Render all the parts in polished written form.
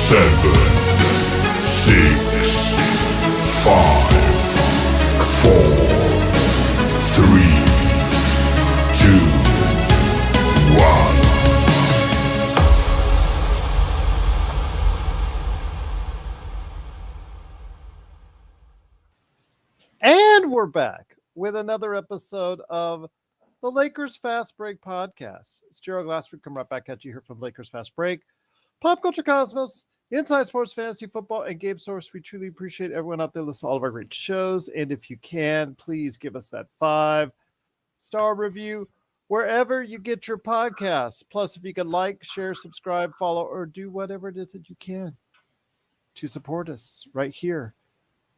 7, 6, 5, 4, 3, 2, 1. And we're back with another episode of the Lakers Fast Break podcast. It's Gerald Glassford coming right back at you here from Lakers Fast Break. Pop Culture Cosmos, Inside Sports, Fantasy Football, and Game Source. We truly appreciate everyone out there listening to all of our great shows. And if you can, please give us that 5-star review wherever you get your podcasts. Plus, if you can like, share, subscribe, follow, or do whatever it is that you can to support us right here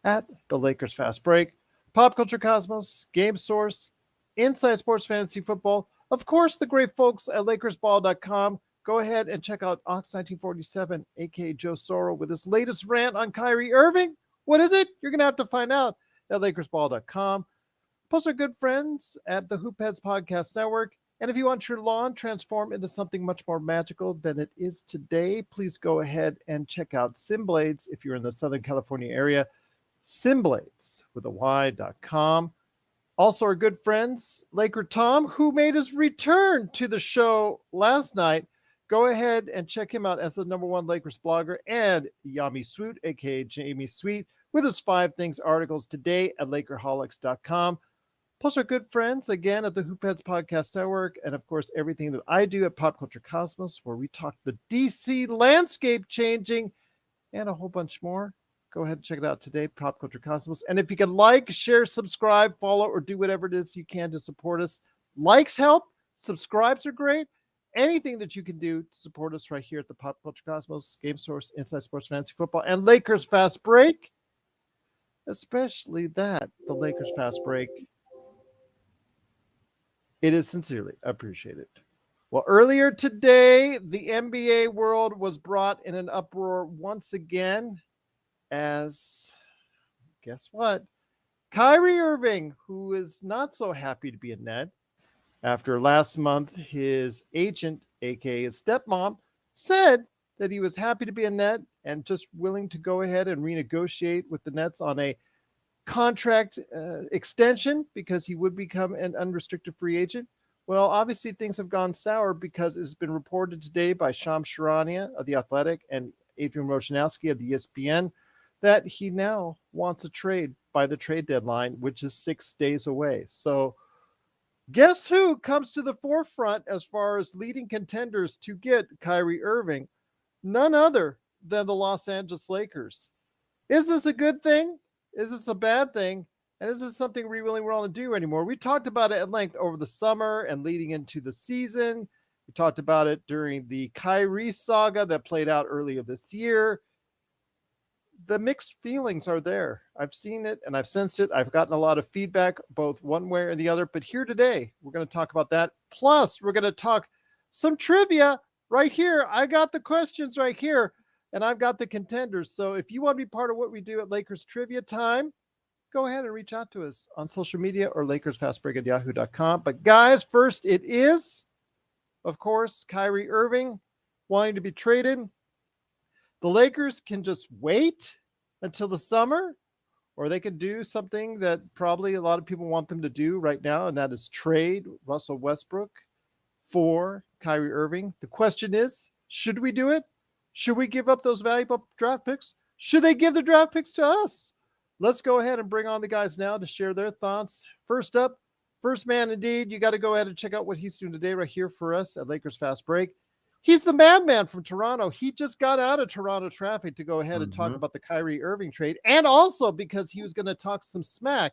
at the Lakers Fast Break, Pop Culture Cosmos, Game Source, Inside Sports Fantasy Football, of course, the great folks at LakersBall.com. Go ahead and check out Ox1947, aka Joe Soro, with his latest rant on Kyrie Irving. What is it? You're going to have to find out at LakersBall.com. Plus, our good friends at the Hoopheads Podcast Network. And if you want your lawn transformed into something much more magical than it is today, please go ahead and check out Simblades if you're in the Southern California area. Simblades with a Y.com. Also, our good friends, Laker Tom, who made his return to the show last night. Go ahead and check him out as the #1 Lakers blogger, and Yami Sweet, aka Jamie Sweet, with his 5 Things articles today at Lakerholics.com. Plus, our good friends again at the Hoopheads Podcast Network, and of course, everything that I do at Pop Culture Cosmos, where we talk the DC landscape changing and a whole bunch more. Go ahead and check it out today, Pop Culture Cosmos. And if you can like, share, subscribe, follow, or do whatever it is you can to support us. Likes help. Subscribes are great. Anything that you can do to support us right here at the Pop Culture Cosmos, Game Source, Inside Sports Fantasy Football, and Lakers Fast Break. Especially that, the Lakers Fast Break. It is sincerely appreciated. Well, earlier today, the NBA world was brought in an uproar once again. As, guess what? Kyrie Irving, who is not so happy to be a Net, after last month, his agent, aka his stepmom, said that he was happy to be a Net and just willing to go ahead and renegotiate with the Nets on a contract extension because he would become an unrestricted free agent. Well, obviously things have gone sour because it's been reported today by Shams Charania of The Athletic and Adrian Wojnarowski of the ESPN that he now wants a trade by the trade deadline, which is 6 days away. So guess who comes to the forefront as far as leading contenders to get Kyrie Irving? None other than the Los Angeles Lakers. Is this a good thing? Is this a bad thing? And is this something we really want to do anymore? We talked about it at length over the summer and leading into the season. We talked about it during the Kyrie saga that played out earlier this year. The mixed feelings are there. I've seen it and I've sensed it. I've gotten a lot of feedback, both one way or the other. But here today, we're going to talk about that. Plus, we're going to talk some trivia right here. I got the questions right here, and I've got the contenders. So if you want to be part of what we do at Lakers Trivia Time, go ahead and reach out to us on social media or LakersFastBreak@yahoo.com. But guys, first it is, of course, Kyrie Irving wanting to be traded. The Lakers can just wait until the summer, or they can do something that probably a lot of people want them to do right now, and that is trade Russell Westbrook for Kyrie Irving. The question is, should we do it? Should we give up those valuable draft picks? Should they give the draft picks to us? Let's go ahead and bring on the guys now to share their thoughts. First up, first man indeed, you got to go ahead and check out what he's doing today right here for us at Lakers Fast Break. He's the madman from Toronto. He just got out of Toronto traffic to go ahead and talk about the Kyrie Irving trade, and also because he was going to talk some smack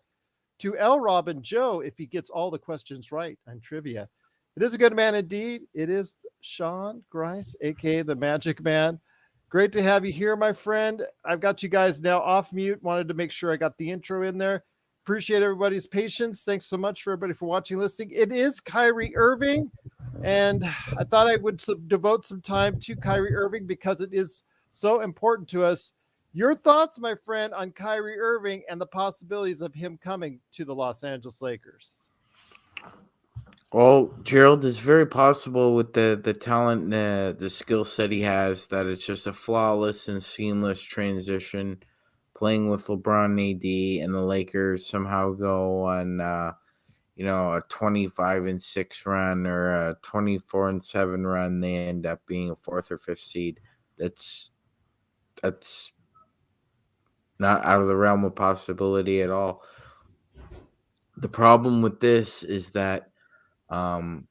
to LRob and Joe if he gets all the questions right on trivia. It is a good man indeed. It is Sean Grice, aka the MagicMan. Great to have you here, my friend. I've got you guys now off mute. Wanted to make sure I got the intro in there. Appreciate everybody's patience. Thanks so much for everybody for watching, listening. It is Kyrie Irving. And I thought I would devote some time to Kyrie Irving because it is so important to us. Your thoughts, my friend, on Kyrie Irving and the possibilities of him coming to the Los Angeles Lakers? Well, Gerald, is very possible with the talent, the skill set he has, that it's just a flawless and seamless transition. Playing with LeBron and AD, and the Lakers somehow go on, a 25-6 run or a 24-7 run. They end up being a fourth or fifth seed. That's not out of the realm of possibility at all. The problem with this is that, um,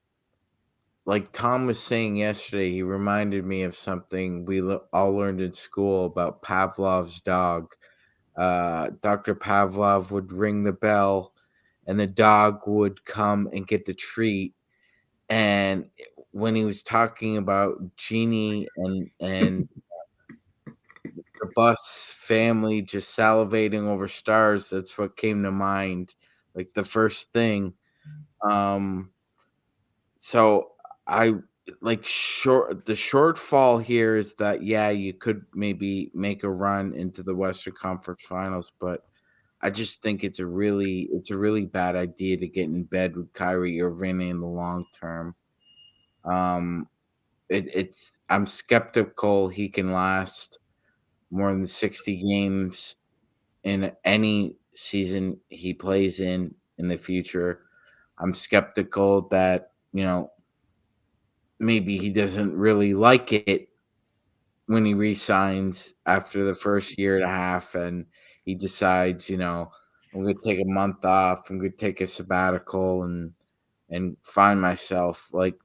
like Tom was saying yesterday, he reminded me of something we all learned in school about Pavlov's dog. Dr. Pavlov would ring the bell, and the dog would come and get the treat. And when he was talking about Genie and the bus family just salivating over stars, that's what came to mind, like the first thing. Um, so I the shortfall here is that, yeah, you could maybe make a run into the Western Conference Finals, but I just think it's a really bad idea to get in bed with Kyrie Irving in the long term. Um, I'm skeptical he can last more than 60 games in any season he plays in the future. I'm skeptical that, maybe he doesn't really like it when he resigns after the first year and a half, and he decides, I'm going to take a month off. I'm going to take a sabbatical and find myself. Like,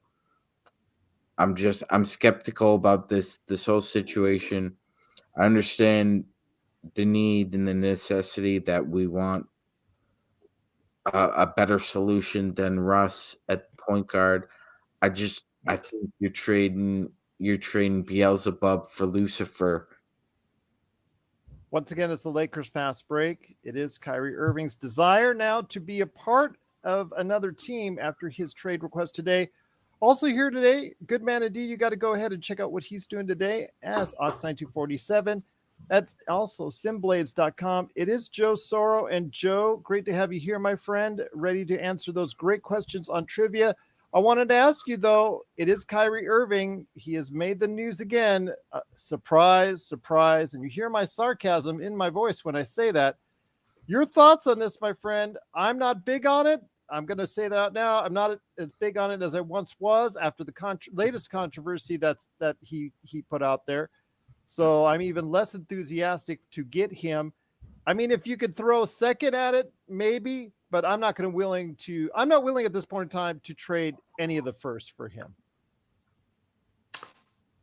I'm skeptical about this whole situation. I understand the need and the necessity that we want a better solution than Russ at point guard. I think you're trading Beelzebub for Lucifer. Once again, it's the Lakers fast break. It is Kyrie Irving's desire now to be a part of another team after his trade request today. Also here today, good man indeed. You got to go ahead and check out what he's doing today as Ox9247. That's also simblades.com. It is Joe Soro. And Joe, great to have you here, my friend, ready to answer those great questions on trivia. I wanted to ask you, though, it is Kyrie Irving. He has made the news again. Surprise, surprise. And you hear my sarcasm in my voice when I say that. Your thoughts on this, my friend? I'm not big on it. I'm going to say that now. I'm not as big on it as I once was after the latest controversy that he put out there. So I'm even less enthusiastic to get him. I mean, if you could throw a second at it, maybe, but I'm not willing at this point in time to trade any of the first for him.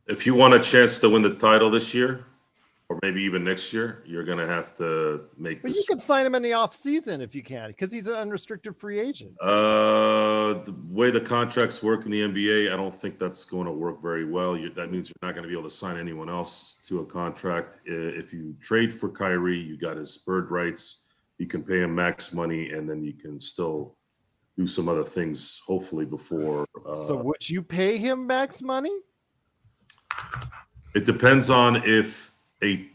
If you want a chance to win the title this year, or maybe even next year, you're going to have to make But this. you could sign him in the off season if you can, because he's an unrestricted free agent. The way the contracts work in the NBA, I don't think that's going to work very well. That means you're not going to be able to sign anyone else to a contract. If you trade for Kyrie, you got his bird rights. You can pay him max money, and then you can still do some other things, hopefully, before. So would you pay him max money? It depends on if a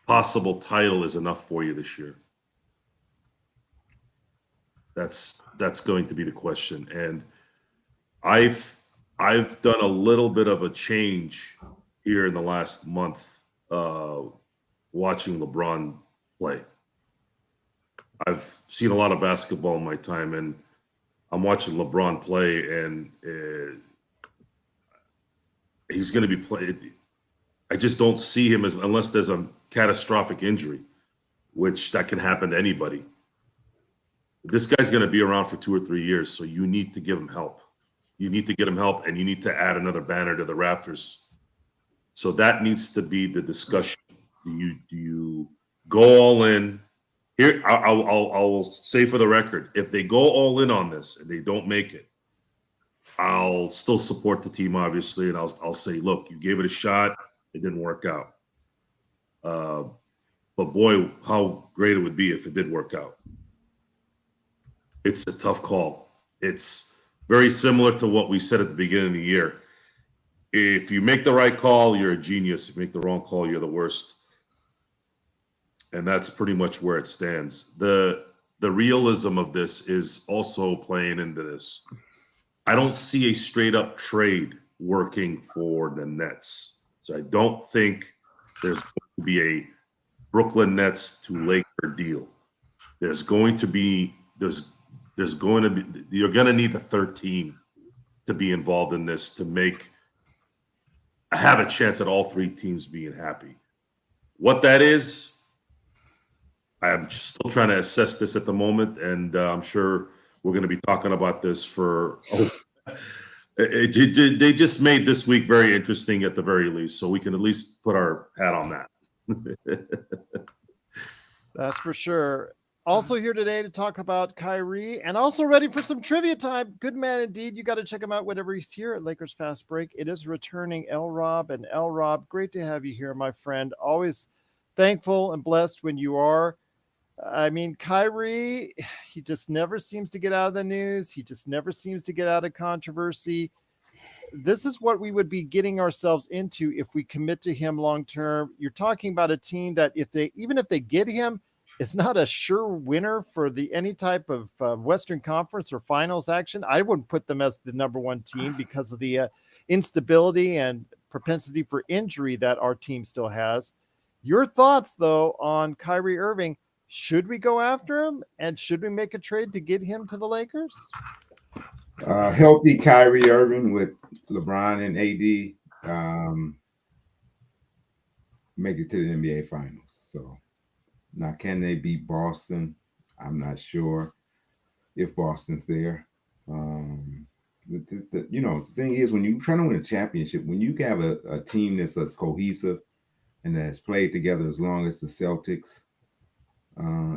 possible title is enough for you this year. That's going to be the question. And I've done a little bit of a change here in the last month, watching LeBron play. I've seen a lot of basketball in my time, and I'm watching LeBron play, and he's going to be playing. I just don't see him unless there's a catastrophic injury, which that can happen to anybody. This guy's going to be around for 2 or 3 years, so you need to give him help. You need to get him help, and you need to add another banner to the rafters. So that needs to be the discussion. Do you go all in? Here, I'll say for the record, if they go all in on this and they don't make it, I'll still support the team, obviously, and I'll say, look, you gave it a shot. It didn't work out. But boy, how great it would be if it did work out. It's a tough call. It's very similar to what we said at the beginning of the year. If you make the right call, you're a genius. If you make the wrong call, you're the worst. And that's pretty much where it stands. The realism of this is also playing into this. I don't see a straight up trade working for the Nets. So I don't think there's going to be a Brooklyn Nets to Laker deal. There's going to be you're going to need the third team to be involved in this to have a chance at all three teams being happy. What that is, I'm still trying to assess this at the moment, and I'm sure we're going to be talking about this for. They just made this week very interesting at the very least, so we can at least put our hat on that. That's for sure. Also here today to talk about Kyrie and also ready for some trivia time. Good man indeed. You got to check him out whenever he's here at Lakers Fast Break. It is returning LRob. And LRob, great to have you here, my friend. Always thankful and blessed when you are. I mean, Kyrie, he just never seems to get out of the news. He just never seems to get out of controversy. This is what we would be getting ourselves into if we commit to him long term. You're talking about a team that even if they get him, it's not a sure winner for any type of Western Conference or finals action. I wouldn't put them as the number one team because of the instability and propensity for injury that our team still has. Your thoughts, though, on Kyrie Irving? Should we go after him, and should we make a trade to get him to the Lakers? Healthy Kyrie Irving with LeBron and AD make it to the NBA Finals. So now, can they beat Boston? I'm not sure if Boston's there. The thing is, when you're trying to win a championship, when you have a team that's as cohesive and that's played together as long as the Celtics,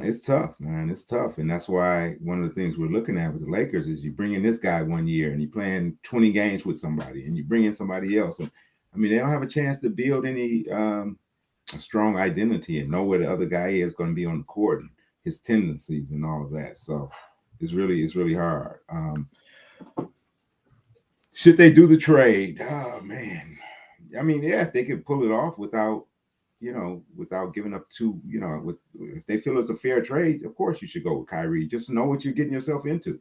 it's tough, man. It's tough. And that's why one of the things we're looking at with the Lakers is you bring in this guy one year and you're playing 20 games with somebody and you bring in somebody else. And I mean, they don't have a chance to build any a strong identity and know where the other guy is going to be on the court and his tendencies and all of that. So it's really hard. Should they do the trade? Oh, man. I mean, yeah, if they could pull it off without giving up if they feel it's a fair trade, of course you should go with Kyrie. Just know what you're getting yourself into.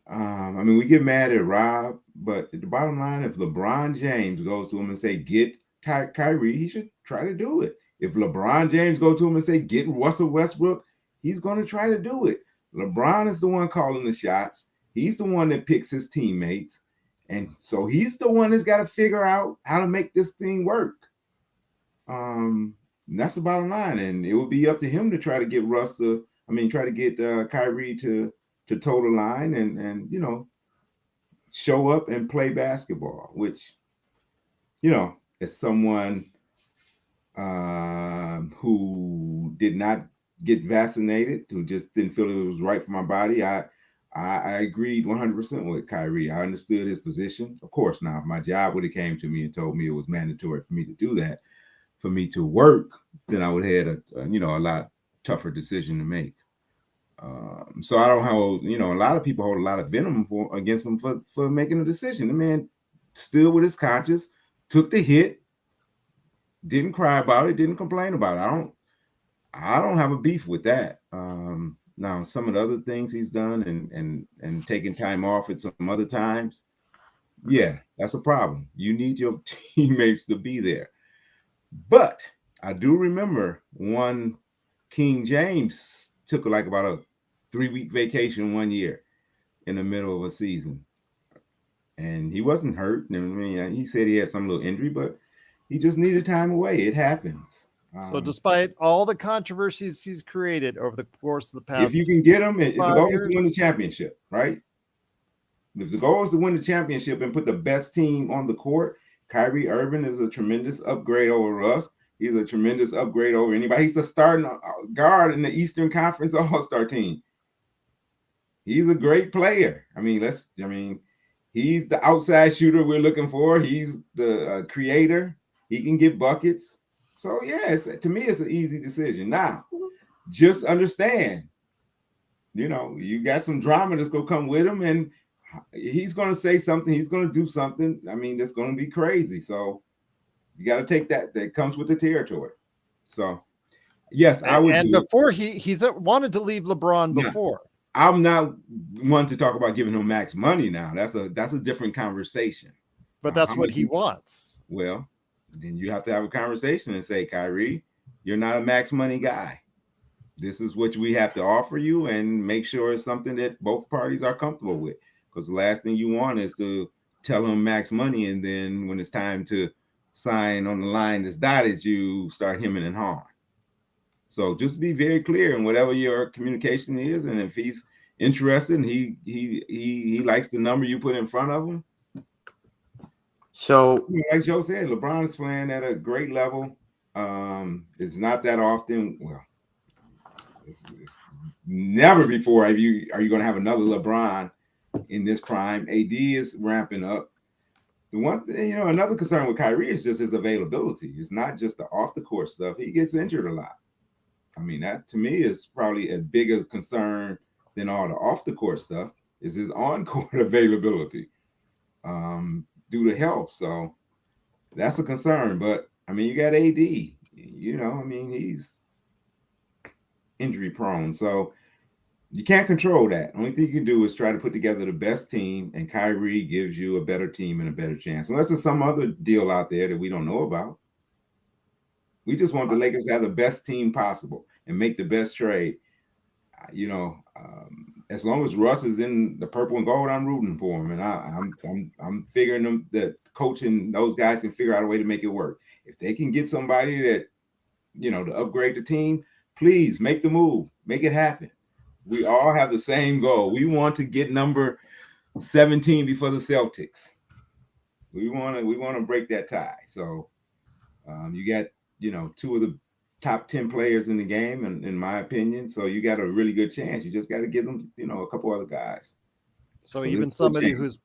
I mean, we get mad at Rob, but at the bottom line, if LeBron James goes to him and say, get Kyrie, he should try to do it. If LeBron James goes to him and say, get Russell Westbrook, he's going to try to do it. LeBron is the one calling the shots. He's the one that picks his teammates. And so he's the one that's got to figure out how to make this thing work. That's the bottom line, and it would be up to him to try to get Kyrie to toe the line and show up and play basketball, which, as someone who did not get vaccinated, who just didn't feel it was right for my body, I agreed 100% with Kyrie. I understood his position. Of course, now if my job would have came to me and told me it was mandatory for me to do that, for me to work, then I would have had a lot tougher decision to make. So I don't hold, a lot of people hold a lot of venom against him for making a decision. The man stood with his conscience, took the hit, didn't cry about it, didn't complain about it. I don't have a beef with that. Now some of the other things he's done and taking time off at some other times, yeah, that's a problem. You need your teammates to be there. But I do remember one King James took about a 3-week vacation one year in the middle of a season. And he wasn't hurt. I mean, he said he had some little injury, but he just needed time away. It happens. So despite all the controversies he's created over the course of the past, if you can get him, if the goal is years, to win the championship, right? If the goal is to win the championship and put the best team on the court, Kyrie Irving is a tremendous upgrade over Russ. He's a tremendous upgrade over anybody. He's the starting guard in the Eastern Conference All-Star team. He's a great player. He's the outside shooter we're looking for. He's the creator. He can get buckets. So, yeah, to me, it's an easy decision. Now, just understand, you got some drama that's going to come with him, and he's going to say something. He's going to do something. I mean, that's going to be crazy. So you got to take that. That comes with the territory. So, yes, I would. And before he's wanted to leave LeBron before. I'm not one to talk about giving him max money now. That's a different conversation. But that's what he wants. Well, then you have to have a conversation and say, Kyrie, you're not a max money guy. This is what we have to offer you, and make sure it's something that both parties are comfortable with. Because the last thing you want is to tell them max money, and then when it's time to sign on the line that's dotted, you start hemming and hawing. So just be very clear in whatever your communication is, and if he's interested and he likes the number you put in front of him. So, like Joe said, LeBron is playing at a great level. It's not that often. Well, it's never before are you going to have another LeBron in this prime. AD is ramping up. The one thing, another concern with Kyrie is just his availability. It's not just the off the court stuff. He gets injured a lot. I mean, that to me is probably a bigger concern than all the off the court stuff, is his on court availability due to health. So that's a concern. But I mean, you got AD, he's injury prone. So you can't control that. Only thing you can do is try to put together the best team, and Kyrie gives you a better team and a better chance. Unless there's some other deal out there that we don't know about. We just want the Lakers to have the best team possible and make the best trade. As long as Russ is in the purple and gold, I'm rooting for him, and I'm figuring them that coach and those guys can figure out a way to make it work. If they can get somebody that, to upgrade the team, please make the move, make it happen. We all have the same goal. We want to get number 17 before the Celtics. We want to break that tie. So you got two of the top 10 players in the game, in my opinion. So you got a really good chance. You just got to give them, a couple other guys. So even somebody who's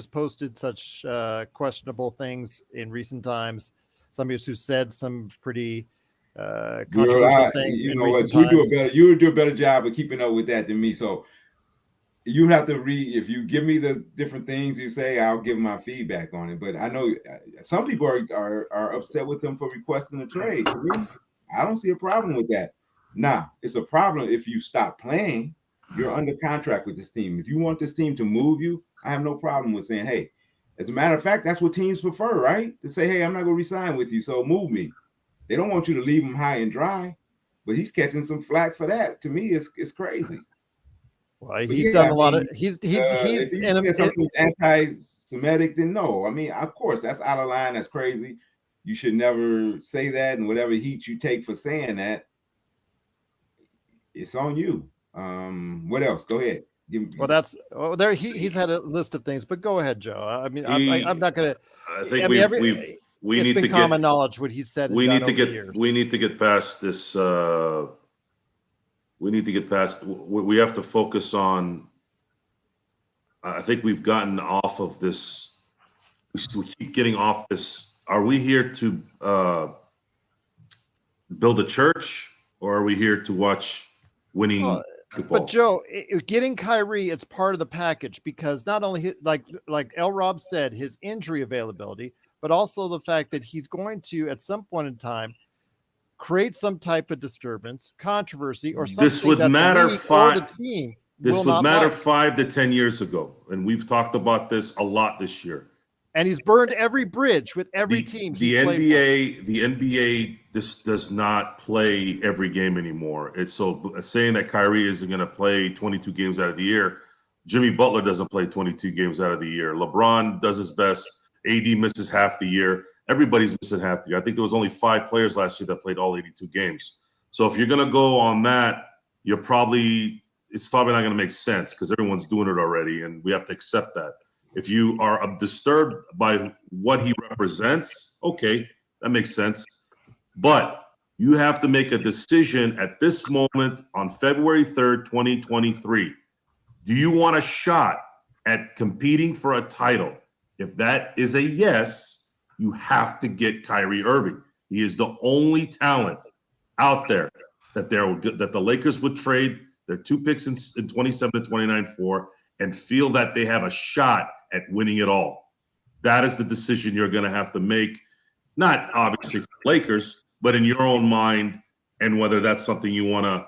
posted such questionable things in recent times, somebody who said some pretty controversial things in recent times. You would do a better job of keeping up with that than me. So you have to read. If you give me the different things you say, I'll give my feedback on it. But I know some people are upset with them for requesting a trade. To me, I don't see a problem with that. Now, it's a problem if you stop playing. You're under contract with this team. If you want this team to move you, I have no problem with saying, hey, as a matter of fact, that's what teams prefer, right? To say, hey, I'm not going to resign with you, so move me. They don't want you to leave him high and dry, but he's catching some flack for that. To me, it's crazy. Well, he's done a lot of. He's something anti-Semitic. Then no, I mean, of course, that's out of line. That's crazy. You should never say that, and whatever heat you take for saying that, it's on you. What else? Go ahead. He's had a list of things, but go ahead, Joe. I mean, I'm not gonna. I think we it's need been to common knowledge what he said. We need to get past this. We need to get past. We have to focus on. I think we've gotten off of this. We keep getting off this. Are we here to build a church, or are we here to watch winning? But Joe, getting Kyrie, it's part of the package, because not only like LRob said, his injury availability, but also the fact that he's going to, at some point in time, create some type of disturbance, controversy, or something. This would matter 5 to 10 years ago, and we've talked about this a lot this year. And he's burned every bridge with every team. The NBA this does not play every game anymore. It's so saying that Kyrie isn't going to play 22 games out of the year. Jimmy Butler doesn't play 22 games out of the year. LeBron does his best. AD misses half the year. Everybody's missing half the year. I think there was only 5 players last year that played all 82 games. So if you're going to go on that, it's probably not going to make sense, because everyone's doing it already, and we have to accept that. If you are disturbed by what he represents, okay, that makes sense. But you have to make a decision at this moment on February 3rd, 2023. Do you want a shot at competing for a title? If that is a yes, you have to get Kyrie Irving. He is the only talent out there that the Lakers would trade their 2 picks in 27 and 29 for, and feel that they have a shot at winning it all. That is the decision you're going to have to make, not obviously for the Lakers, but in your own mind, and whether that's something you want to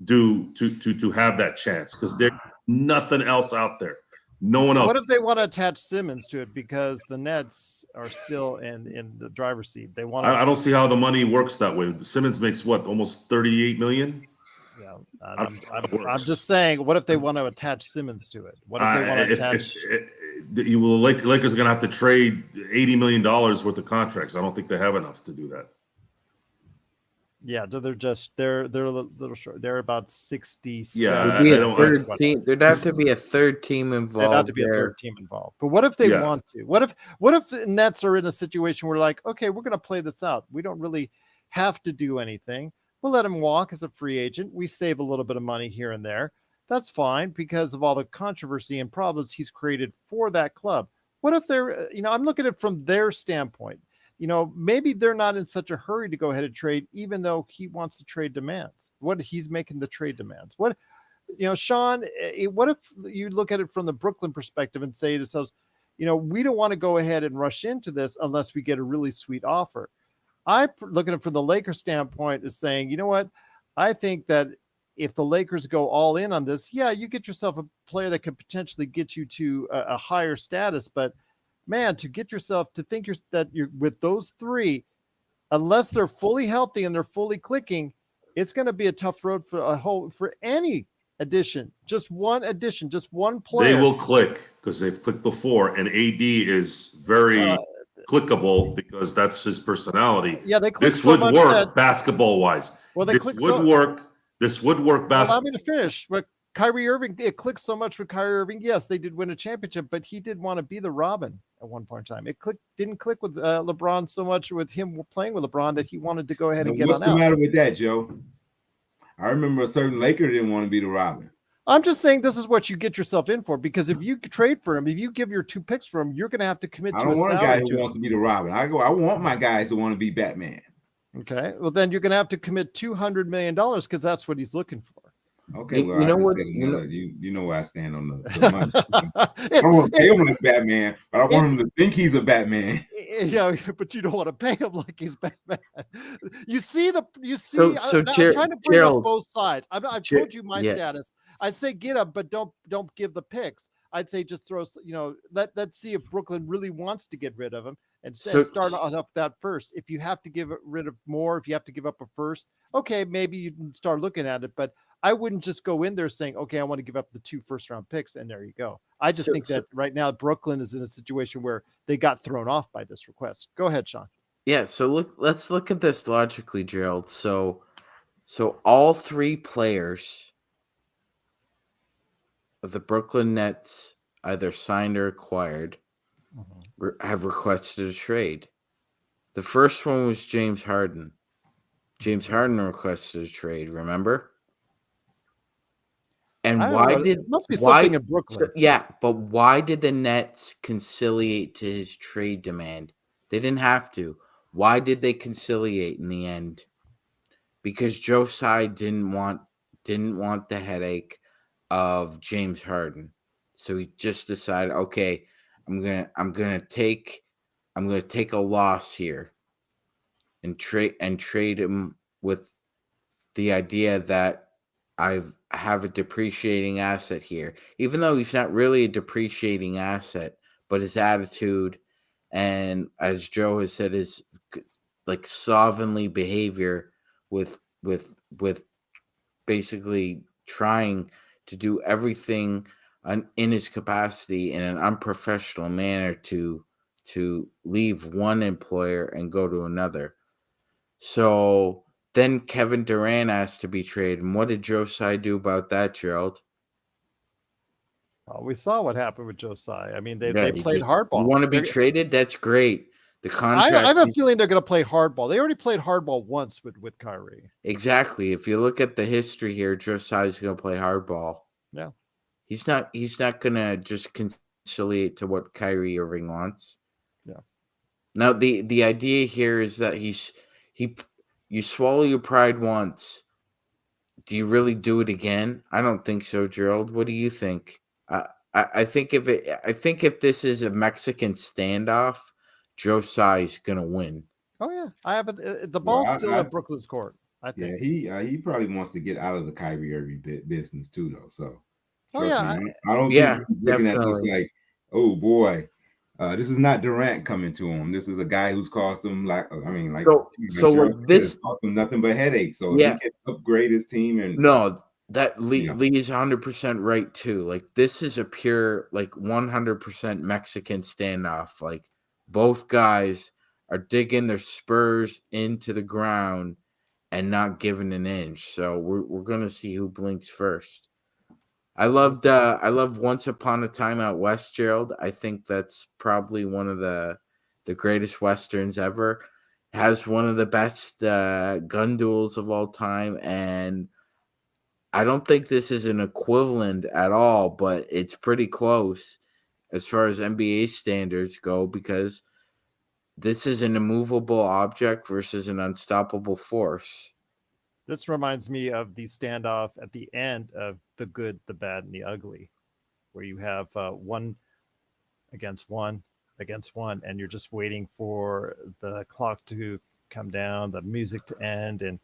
do to have that chance because there's nothing else out there. No one So else. what if they want to attach Simmons to it because the Nets are still in the driver's seat? They want to. I don't see how the money works that way. Simmons makes what, almost 38 million. Yeah, I'm just saying. What if they want to attach Simmons to it? What if they want to attach? Lakers are going to have to trade $80 million worth of contracts. I don't think they have enough to do that. Yeah, they're a little short. They're about 67. Yeah, There'd have to be a third team involved. There'd have to be a third team involved. But what if they want to? What if the Nets are in a situation where like, okay, we're going to play this out. We don't really have to do anything. We'll let him walk as a free agent. We save a little bit of money here and there. That's fine because of all the controversy and problems he's created for that club. What if they're, I'm looking at it from their standpoint. Maybe they're not in such a hurry to go ahead and trade, even though he wants to trade demands. What he's making the trade demands. What, Sean, what if you look at it from the Brooklyn perspective and say to yourselves, we don't want to go ahead and rush into this unless we get a really sweet offer. I look at it from the Lakers standpoint is saying, you know what? I think that if the Lakers go all in on this, yeah, you get yourself a player that could potentially get you to a higher status, but man, to get yourself to think that you're with those three, unless they're fully healthy and they're fully clicking, it's going to be a tough road for any addition. Just one addition, just one player. They will click because they've clicked before, and AD is very clickable because that's his personality. Yeah, they click. This would work basketball wise. Well, this would work. This would work basketball. Allow me to finish. But Kyrie Irving, it clicked so much with Kyrie Irving. Yes, they did win a championship, but he did want to be the Robin at one point in time. It didn't click with LeBron so much with him playing with LeBron that he wanted to go ahead and get on out. What's the matter with that, Joe? I remember a certain Laker didn't want to be the Robin. I'm just saying this is what you get yourself in for, because if you trade for him, if you give your 2 picks for him, you're going to have to commit to a salary. I don't want a guy who wants to be the Robin. I want my guys who want to be Batman. Okay, well then you're going to have to commit $200 million because that's what he's looking for. Okay, well, you know what? You know where I stand on the money. I don't want to pay him like Batman, but I want him to think he's a Batman. Yeah, but you don't want to pay him like he's Batman. So I'm trying to bring up both sides. I've told you my status. I'd say get him, but don't give the picks. I'd say just throw. Let's see if Brooklyn really wants to get rid of him and start off that first. If you have to give rid of more, if you have to give up a first, okay, maybe you can start looking at it, but I wouldn't just go in there saying, okay, I want to give up the 2 first-round picks, and there you go. I just think that right now Brooklyn is in a situation where they got thrown off by this request. Go ahead, Sean. Yeah, so let's look at this logically, Gerald. So all 3 players of the Brooklyn Nets either signed or acquired have requested a trade. The first one was James Harden. James Harden requested a trade, remember? And must be something in Brooklyn? But why did the Nets conciliate to his trade demand? They didn't have to. Why did they conciliate in the end? Because Joe Tsai didn't want the headache of James Harden, so he just decided, okay, I'm gonna take a loss here, and trade him with the idea that I have a depreciating asset here, even though he's not really a depreciating asset, but his attitude and, as Joe has said, his like slovenly behavior with basically trying to do everything in his capacity in an unprofessional manner to leave one employer and go to another. So then Kevin Durant asked to be traded. And what did Joe Tsai do about that, Gerald? Well, we saw what happened with Joe Tsai. I mean, they played hardball. You want to be traded? That's great. The contract. I have a feeling they're going to play hardball. They already played hardball once with Kyrie. Exactly. If you look at the history here, Joe Tsai is going to play hardball. Yeah. He's not going to just conciliate to what Kyrie Irving wants. Yeah. Now the idea here is that you swallow your pride once. Do you really do it again? I don't think so, Gerald. What do you think? I think if this is a Mexican standoff, Joe Tsai is gonna win. Oh yeah, I have the ball's still at Brooklyn's court. I Yeah, think. he probably wants to get out of the Kyrie Irving business too, though. So Oh trust yeah, me, I don't Yeah, think he's looking at this definitely. like, oh boy, this is not Durant coming to him. This is a guy who's cost him like So Montreal like said, it's this, cost him nothing but headaches. So if he yeah. can upgrade his team and No, that you know, Lee is 100% right too. Like this is a pure like 100% Mexican standoff. Like both guys are digging their spurs into the ground and not giving an inch. So we're gonna see who blinks first. I love Once Upon a Time Out West, Gerald. I think that's probably one of the greatest westerns ever. Has one of the best gun duels of all time, and I don't think this is an equivalent at all, but it's pretty close as far as NBA standards go because this is an immovable object versus an unstoppable force. this reminds me of the standoff at the end of The Good, the Bad, and the Ugly, where you have one against one against one, and you're just waiting for the clock to come down, the music to end, and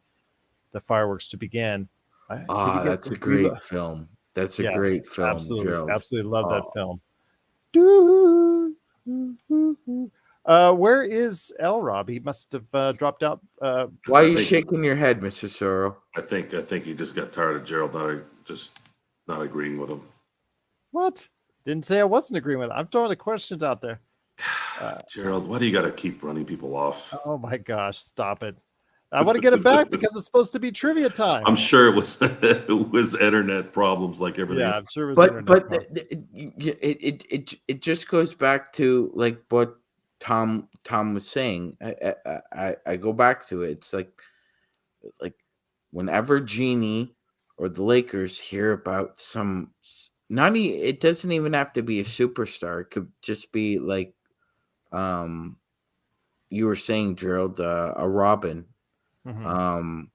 the fireworks to begin. Did you Ah, get? that's a We great film. That's a Yeah, great film, absolutely, Gerald. absolutely love that Oh, film. Where is LRob? He must have dropped out. why are I you think shaking your head, Mr. Soro? I think he just got tired of Gerald not agreeing with him. What? Didn't say I wasn't agreeing with it. I'm throwing the questions out there. Gerald, why do you got to keep running people off? Oh my gosh, stop it. I want to get it back because it's supposed to be trivia time. I'm sure it was it was internet problems like everything Yeah, else. I'm sure it was But internet problem. it just goes back to like what Tom was saying. I go back to it. It's like whenever Genie or the Lakers hear about some it doesn't even have to be a superstar. It could just be like you were saying, Gerald, a Robin. Mhm.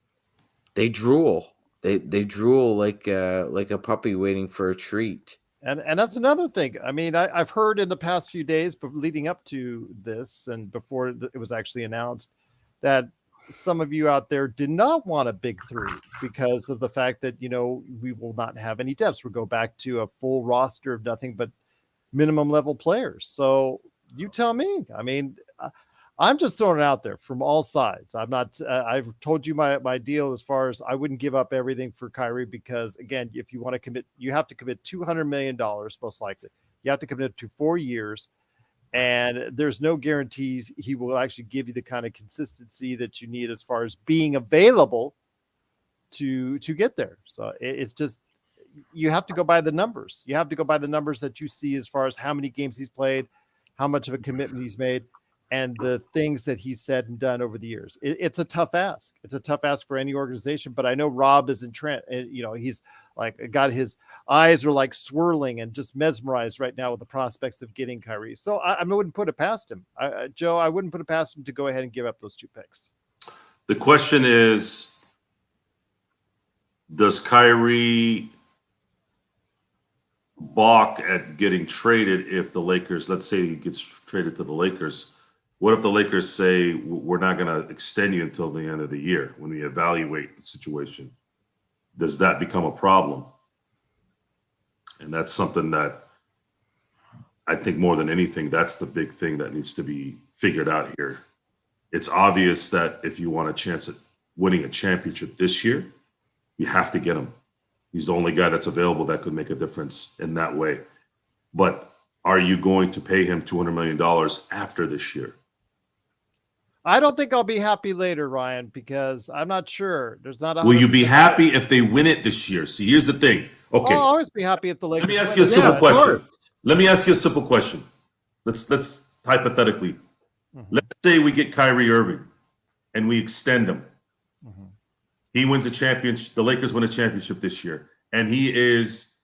They drool. They drool like a puppy waiting for a treat. And that's another thing. I mean, I've heard in the past few days, but leading up to this and before it was actually announced, that some of you out there did not want a big three because of the fact that we will not have any depths. We'll go back to a full roster of nothing but minimum level players. So you tell me. I mean, I'm just throwing it out there from all sides. I'm not. I've told you my deal as far as I wouldn't give up everything for Kyrie because again, if you want to commit, you have to commit $200 million most likely. You have to commit to 4 years, and there's no guarantees he will actually give you the kind of consistency that you need as far as being available to get there. So it's just you have to go by the numbers. You have to go by the numbers that you see as far as how many games he's played, how much of a commitment he's made, and the things that he's said and done over the years. It's a tough ask. It's a tough ask for any organization, but I know Rob is he's like got his eyes are like swirling and just mesmerized right now with the prospects of getting Kyrie. So I wouldn't put it past him. Joe, I wouldn't put it past him to go ahead and give up those 2 picks. The question is, does Kyrie balk at getting traded if the Lakers, let's say he gets traded to the Lakers? What if the Lakers say, we're not going to extend you until the end of the year when we evaluate the situation? Does that become a problem? And that's something that I think more than anything, that's the big thing that needs to be figured out here. It's obvious that if you want a chance at winning a championship this year, you have to get him. He's the only guy that's available that could make a difference in that way. But are you going to pay him $200 million after this year? I don't think I'll be happy later, Ryan, because I'm not sure. There's not. Will you be happy if they win it this year? See, here's the thing. Okay, I'll always be happy if the Lakers. let me ask win you a it. simple of question. course. Let me ask you a simple question. Let's hypothetically, let's say we get Kyrie Irving and we extend him. He wins a championship. The Lakers win a championship this year, and he is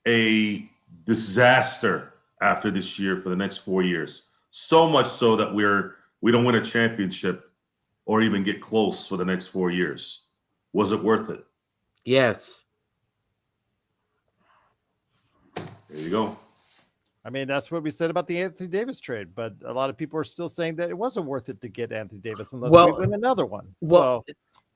a disaster after this year for the next 4 years. So much so that we don't win a championship or even get close for the next 4 years. Was it worth it? Yes. There you go. I mean, that's what we said about the Anthony Davis trade, but a lot of people are still saying that it wasn't worth it to get Anthony Davis unless we win another one. Well, so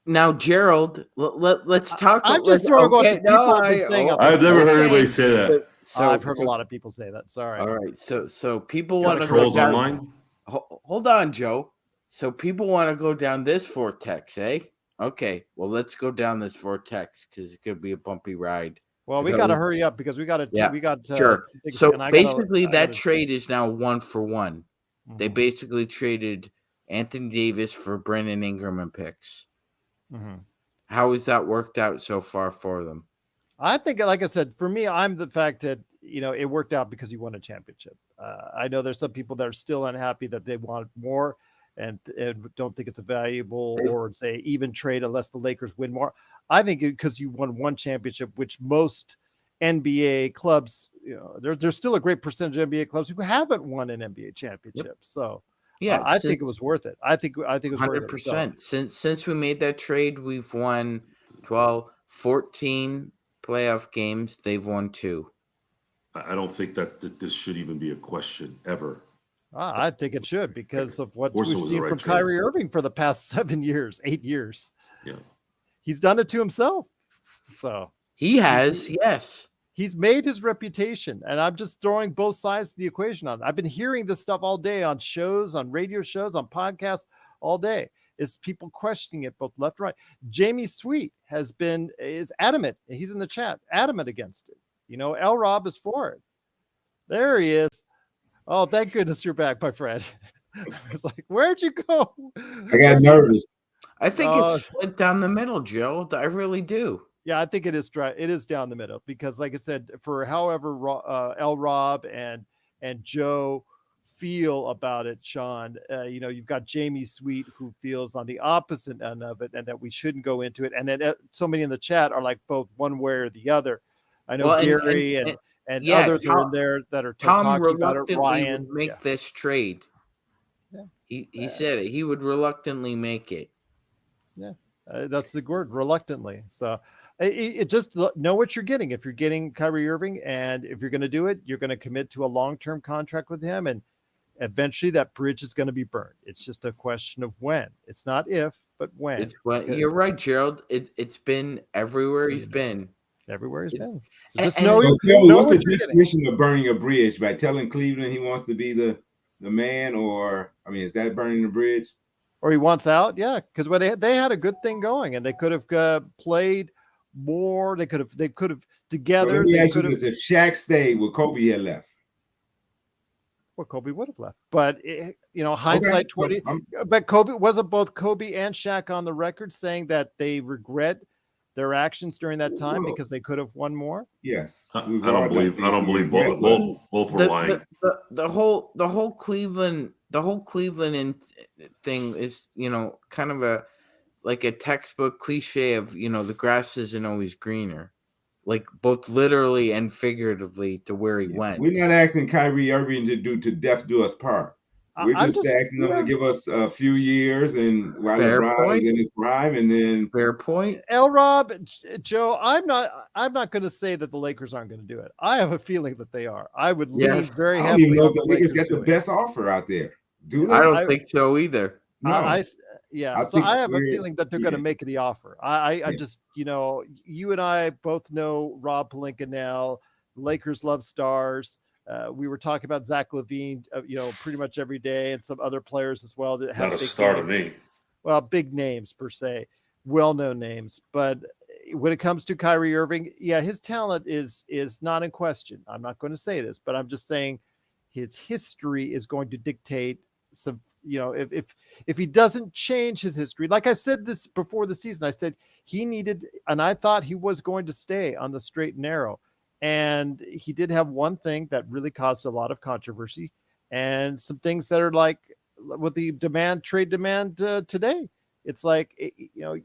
Now, Gerald, let's talk. I'm just throwing what the people have been saying. I've never heard anybody say that. I've heard a lot of people say that. Sorry. All right. So people Got want to go trolls down. online. Hold on, Joe. So people want to go down this vortex, eh? Okay. Well, let's go down this vortex because it's gonna be a bumpy ride. Well, we got to hurry up because we got to. Yeah, we got sure. So basically, that gotta, trade is now 1-for-1. Mm-hmm. They basically traded Anthony Davis for Brandon Ingram and picks. Mm-hmm. How has that worked out so far for them? I think, like I said, for me, I'm the fact that, it worked out because you won a championship. I know there's some people that are still unhappy that they want more and don't think it's a valuable or say even trade unless the Lakers win more. I think because you won one championship, which most NBA clubs, there's still a great percentage of NBA clubs who haven't won an NBA championship. Yep. So yeah, I think it was worth it. I think it was 100%. Worth it. So. Since we made that trade, we've won 14 playoff games. They've won 2. I don't think that this should even be a question ever. I think it should because of what we've seen from Kyrie Irving for the past 8 years. Yeah. He's done it to himself. So he has, yes. He's made his reputation, and I'm just throwing both sides of the equation on. I've been hearing this stuff all day on shows, on radio shows, on podcasts all day. Is people questioning it both left and right. Jamie Sweet is adamant. He's in the chat, adamant against it. LRob is for it. There he is. Oh, thank goodness you're back, my friend. It's like, where'd you go? I got nervous. I think it's split down the middle, Joe. I really do. Yeah, I think it is dry. It is down the middle because, like I said, for however LRob and Joe feel about it, Sean, you've got Jamie Sweet who feels on the opposite end of it, and that we shouldn't go into it. And then so many in the chat are like both one way or the other. I know Gary and others are in there that are talking about it. Ryan make this trade. Yeah. He said it. He would reluctantly make it. Yeah, that's the word, reluctantly. So. It just know what you're getting. If you're getting Kyrie Irving, and if you're going to do it, you're going to commit to a long-term contract with him, and eventually that bridge is going to be burned. It's just a question of when. It's not if, but when. It's when. You're right, Gerald. It's been everywhere he's been. Everywhere he's been. So just know what's the definition of burning a bridge? By telling Cleveland he wants to be the man, or is that burning the bridge? Or he wants out? Yeah, because when they had a good thing going, and they could have played more. They could have together. They could have. If Shaq stayed, would Kobe have left? Well, Kobe would have left, but hindsight 20. But wasn't both Kobe and Shaq on the record saying that they regret their actions during that time because they could have won more? Yes, I don't believe both were lying. The whole Cleveland thing is kind of a textbook cliche of the grass isn't always greener, like both literally and figuratively to where he went. We're not asking Kyrie Irving to death do us part. We're just asking them to give us a few years, and while LeBron is in his prime, and then fair point. LRob, Joe, I'm not going to say that the Lakers aren't going to do it. I have a feeling that they are. I would lean very heavily. I don't even know if the Lakers got the best offer out there. Do they? I don't think so either. No. I have a feeling that they're going to make the offer. I just, you and I both know Rob Pelinka now. The Lakers love stars. We were talking about Zach LaVine, pretty much every day, and some other players as well that have not a star to me. Well, big names per se, well-known names. But when it comes to Kyrie Irving, his talent is not in question. I'm not going to say this, but I'm just saying his history is going to dictate some. If he doesn't change his history, like I said this before the season, I said he needed, and I thought he was going to stay on the straight and narrow. And he did have one thing that really caused a lot of controversy, and some things that are like with the trade demand today. It's like,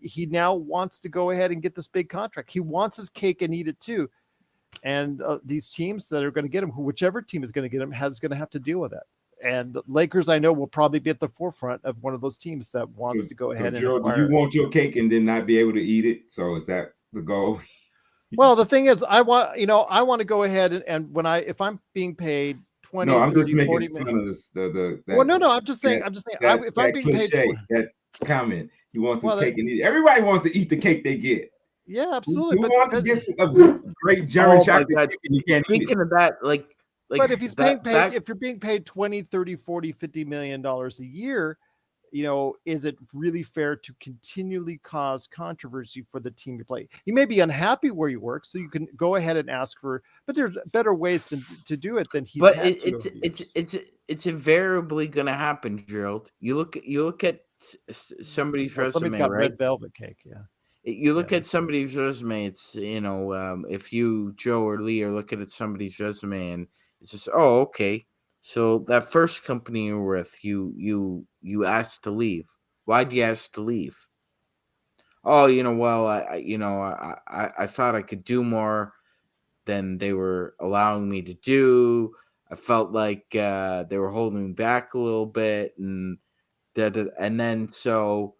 he now wants to go ahead and get this big contract. He wants his cake and eat it too. And these teams that are going to get him, whichever team is going to get him, is going to have to deal with that. And the Lakers, I know, will probably be at the forefront of one of those teams that wants to go ahead and acquire. Do you want your cake and then not be able to eat it? So is that the goal? Well, the thing is, I want to go ahead and if I'm being paid 20, no, I'm 30, just 40 making fun of this. I'm just saying, if I'm being paid 20, that comment, He wants his Well, cake and eat it. Everybody wants to eat the cake they get. yeah, absolutely. Who But wants to get a great German Oh my chocolate God. cake and you can't eat it? Speaking of that, but if he's that, paid, that, if you're being paid 20, 30, 40, 50 million dollars a year, you know, is it really fair to continually cause controversy for the team you play? You may be unhappy where you work, so you can go ahead and ask for, but there's better ways to do it than he's but had to over the years. it's invariably going to happen, Gerald. You look at somebody's Well, somebody's resume, got right? red velvet cake. Yeah. You look Yeah. at somebody's resume. It's if you, Joe or Lee, are looking at somebody's resume, and it's just, oh, okay. So that first company you were with, you asked to leave. Why'd you ask to leave? Oh, well, I thought I could do more than they were allowing me to do. I felt like they were holding me back a little bit, and then so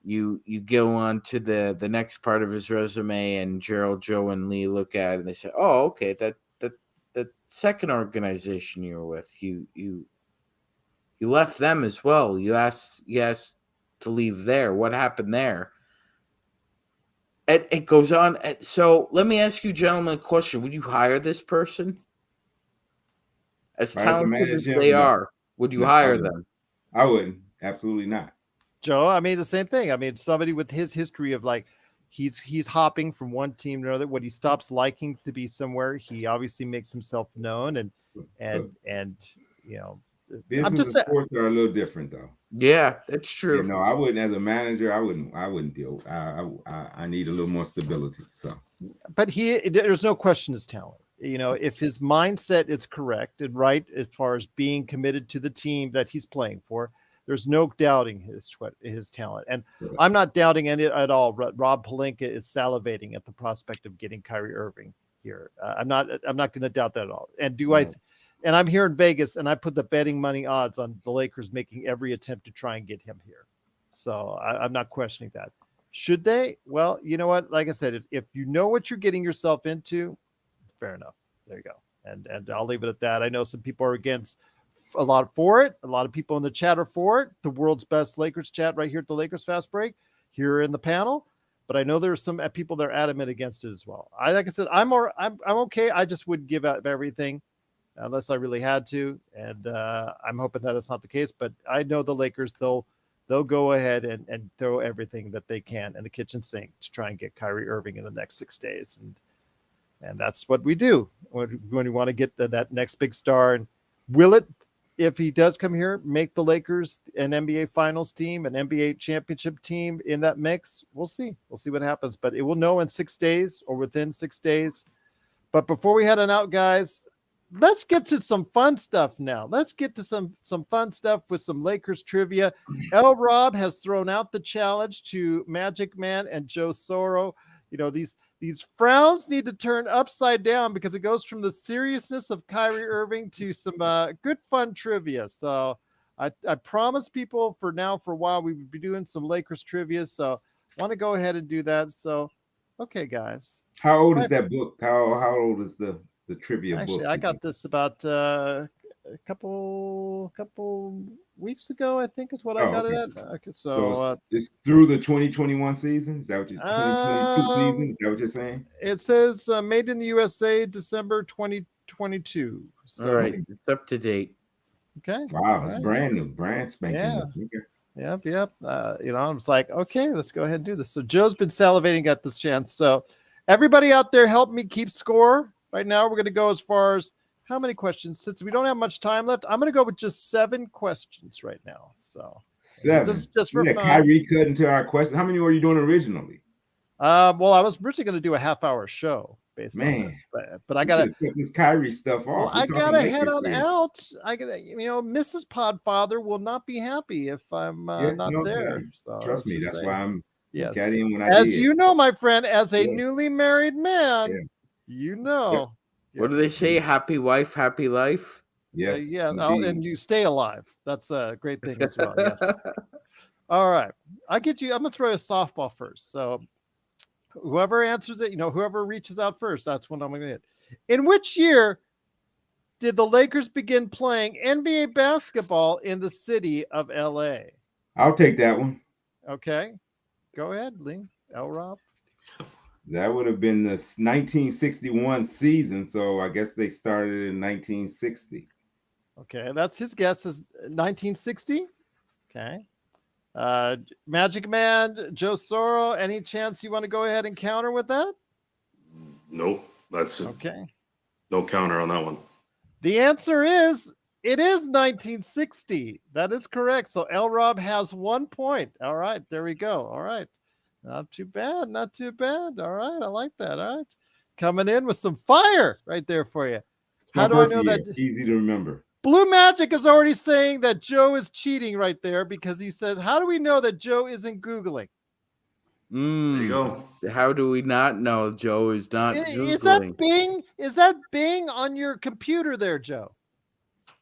you go on to the next part of his resume, and Gerald, Joe, and Lee look at it and they say, oh, okay, that the second organization you were with, you left them as well. You asked to leave there. What happened there? It goes on. So let me ask you, gentlemen, a question. Would you hire this person? As Right, as a talented as manager? they No. are, would you No, hire them? I wouldn't. Absolutely not. Joe, I mean the same thing. I mean, somebody with his history of like he's hopping from one team to another. When he stops liking to be somewhere, he obviously makes himself known and you know, Business I'm just and saying. sports are a little different, though. Yeah, that's true. You know, I wouldn't, as a manager, I wouldn't deal. I need a little more stability. So, But there's no question his talent. You know, if his mindset is correct and right as far as being committed to the team that he's playing for, there's no doubting his talent. And I'm not doubting it at all. Rob Pelinka is salivating at the prospect of getting Kyrie Irving here. I'm not going to doubt that at all. And and I'm here in Vegas, and I put the betting money odds on the Lakers making every attempt to try and get him here. So I'm not questioning that. Should they? Well, you know what? Like I said, if you know what you're getting yourself into, fair enough. There you go. And I'll leave it at that. I know some people are against a lot for it. A lot of people in the chat are for it. The world's best Lakers chat right here at the Lakers Fast Break here in the panel. But I know there's some people that are adamant against it as well. Like I said, I'm okay. I just wouldn't give out everything unless I really had to. And I'm hoping that it's not the case. But I know the Lakers, they'll go ahead and throw everything that they can in the kitchen sink to try and get Kyrie Irving in the next 6 days. And that's what we do when we want to get that next big star. And will it, if he does come here, make the Lakers an NBA Finals team, an NBA championship team in that mix? We'll see. We'll see what happens. But it will know in 6 days or within 6 days. But before we head on out, guys, let's get to some fun stuff now. Let's get to some fun stuff with some Lakers trivia. LRob has thrown out the challenge to MagicMan and Joe Soro. You know, these frowns need to turn upside down because it goes from the seriousness of Kyrie Irving to some good fun trivia. So I promise people for a while, we would be doing some Lakers trivia. So I want to go ahead and do that. So, okay, guys. How old is that book? How old is the trivia Actually, book? I got this about a couple weeks ago, I think is what I got it at. Okay, so it's through the 2021 season. Is that what 2022 season? Is that what you're saying? It says made in the USA, December 2022. So, all right, it's up to date. Okay. Wow, it's brand new, brand spanking new. Yep. You know, I was like, okay, let's go ahead and do this. So Joe's been salivating at this chance. So everybody out there, help me keep score. Right now, we're going to go as far as how many questions? Since we don't have much time left, I'm going to go with just 7 questions right now. So 7. Just for fun. Kyrie cut into our question. How many were you doing originally? Well, I was originally going to do a half-hour show based on this, but I got to cut this Kyrie stuff off. Well, I got to head on out. I got, Mrs. Podfather will not be happy if I'm not there. So trust me, that's why I'm caddying when I as did. You know, my friend, as a newly married man, you know. What do they say? Happy wife, happy life. Yes. And you stay alive. That's a great thing as well. Yes. All right. I'm going to throw a softball first. So whoever answers it, whoever reaches out first, that's what I'm going to hit. In which year did the Lakers begin playing NBA basketball in the city of LA? I'll take that one. Okay. Go ahead, Lee. LRob. That would have been the 1961 season, so I guess they started in 1960. Okay, that's his guess is 1960. Okay. Magic Man, Joe Soro, any chance you want to go ahead and counter with that? Nope. That's Okay. no counter on that one. The answer is it is 1960. That is correct. So LRob has 1 point. All right, there we go. All right. Not too bad. Not too bad. All right. I like that. All right. Coming in with some fire right there for you. How do I know that? Easy to remember. Blue Magic is already saying that Joe is cheating right there because he says, how do we know that Joe isn't Googling? There you go. How do we not know Joe is not Googling? Is that Bing? Is that Bing on your computer there, Joe?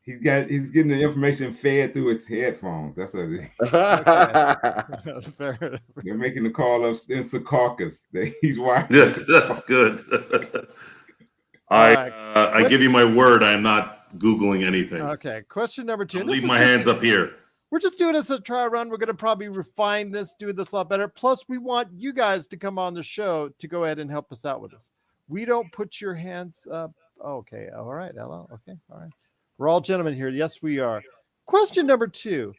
He's getting the information fed through his headphones. That's what it is. That's fair. They're making the call up in Secaucus. He's wired. Yes, that's good. I give you my word. I'm not Googling anything. Okay. Question number 2. I'll leave my hands up here. We're just doing this as a try run. We're going to probably refine this, do this a lot better. Plus, we want you guys to come on the show to go ahead and help us out with this. We don't put your hands up. Okay. All right. Hello. Okay. All right. We're all gentlemen here. Yes, we are. Question number 2.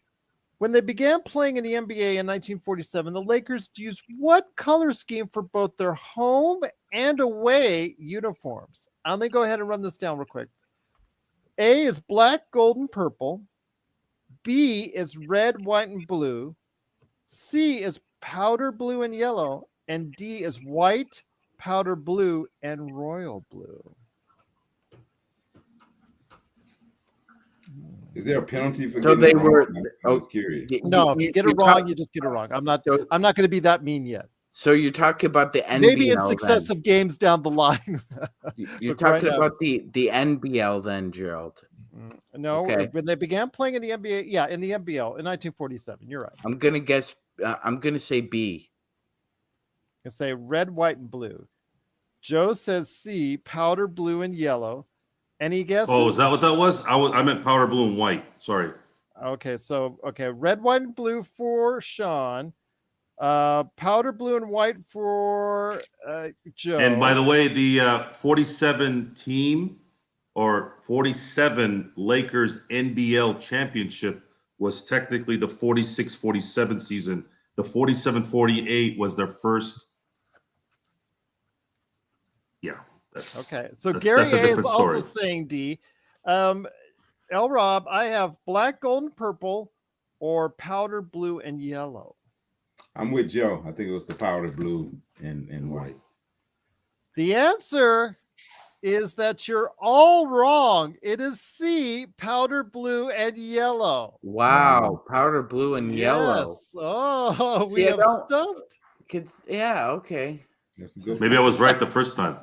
When they began playing in the NBA in 1947, the Lakers used what color scheme for both their home and away uniforms? I'm going to go ahead and run this down real quick. A is black, gold, and purple. B is red, white, and blue. C is powder blue and yellow. And D is white, powder blue, and royal blue. Is there a penalty for? So they were. I was curious. No, if you get it wrong, you just get it wrong. I'm not going to be that mean yet. So you're talking about the NBL. Maybe in successive games down the line. You're talking about the NBL then, Gerald. No, Okay. when they began playing in the NBA, yeah, in the NBL in 1947. You're right. I'm gonna guess. I'm gonna say B. I say red, white, and blue. Joe says C, powder blue and yellow. Any guesses? Oh, is that what that was? I meant powder blue and white. Sorry. Okay, so red, white, and blue for Sean. Powder blue and white for Joe. And by the way, the 47 team or 47 Lakers NBL championship was technically the 46-47 season. The 47-48 was their first. Yeah. Okay, so Gary A is also saying D. LRob, I have black, gold, and purple, or powder blue and yellow. I'm with Joe. I think it was the powder blue and white. The answer is that you're all wrong. It is C, powder blue and yellow. Wow, powder blue and yellow. Yes. Oh, we have stuffed. Yeah, okay. That's a good Maybe I was right the first time.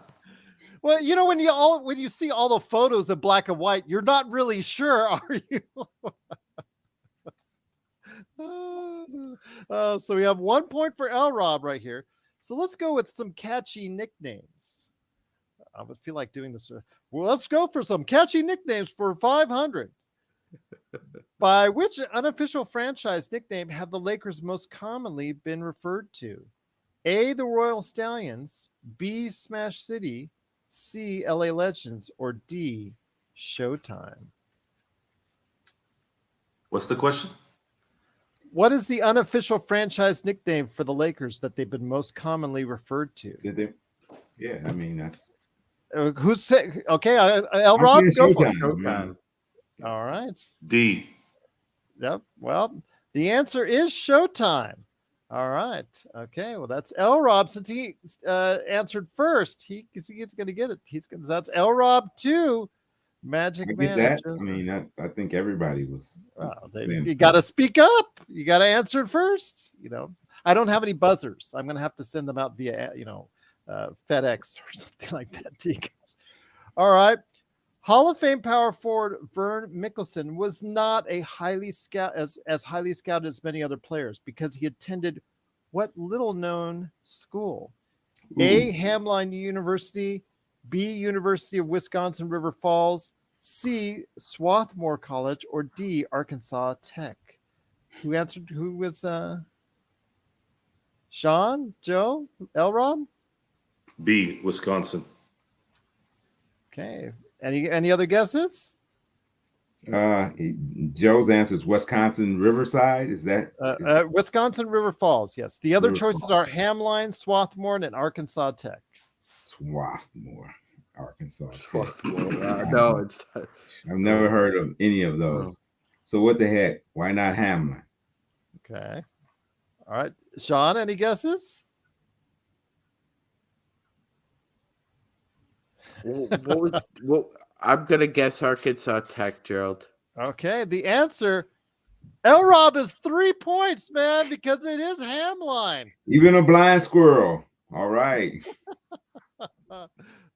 Well, you know, when you see all the photos in black and white, you're not really sure, are you? So we have 1 point for LRob right here. So let's go with some catchy nicknames. I would feel like doing this. Well, let's go for some catchy nicknames for 500. By which unofficial franchise nickname have the Lakers most commonly been referred to? A, the Royal Stallions, B, Smash City, C, LA Legends, or D, Showtime? What's the question? What is the unofficial franchise nickname for the Lakers that they've been most commonly referred to? Yeah, I mean, that's... Who's saying? Okay, LRob, go for it. Showtime. All right. D. Yep. Well, the answer is Showtime. All right. Okay. Well, that's LRob. Since he answered first, he's going to get it. That's LRob 2. Magic Man. That. I mean, I think everybody was. You got to speak up. You got to answer it first. You know, I don't have any buzzers. I'm going to have to send them out via, FedEx or something like that to you guys. All right. Hall of Fame power forward Vern Mickelson was not a highly highly scouted as many other players because he attended what little-known school? A, Hamline University, B, University of Wisconsin River Falls, C, Swarthmore College, or D, Arkansas Tech. Who answered? Who was Sean, Joe, LRob? B, Wisconsin. Okay. Any other guesses? Joe's answer is Wisconsin Riverside. Is that Wisconsin River Falls, yes. The other River choices Falls. are Hamline, Swarthmore, and Arkansas Tech. Swarthmore, Arkansas Tech? Swarthmore. No, it's I've never heard of any of those. No. So what the heck? Why not Hamlin? Okay. All right. Sean, any guesses? What I'm gonna guess Arkansas Tech, Gerald. Okay. The answer, LRob, is 3 points, man, because it is Hamline. Even a blind squirrel. All right.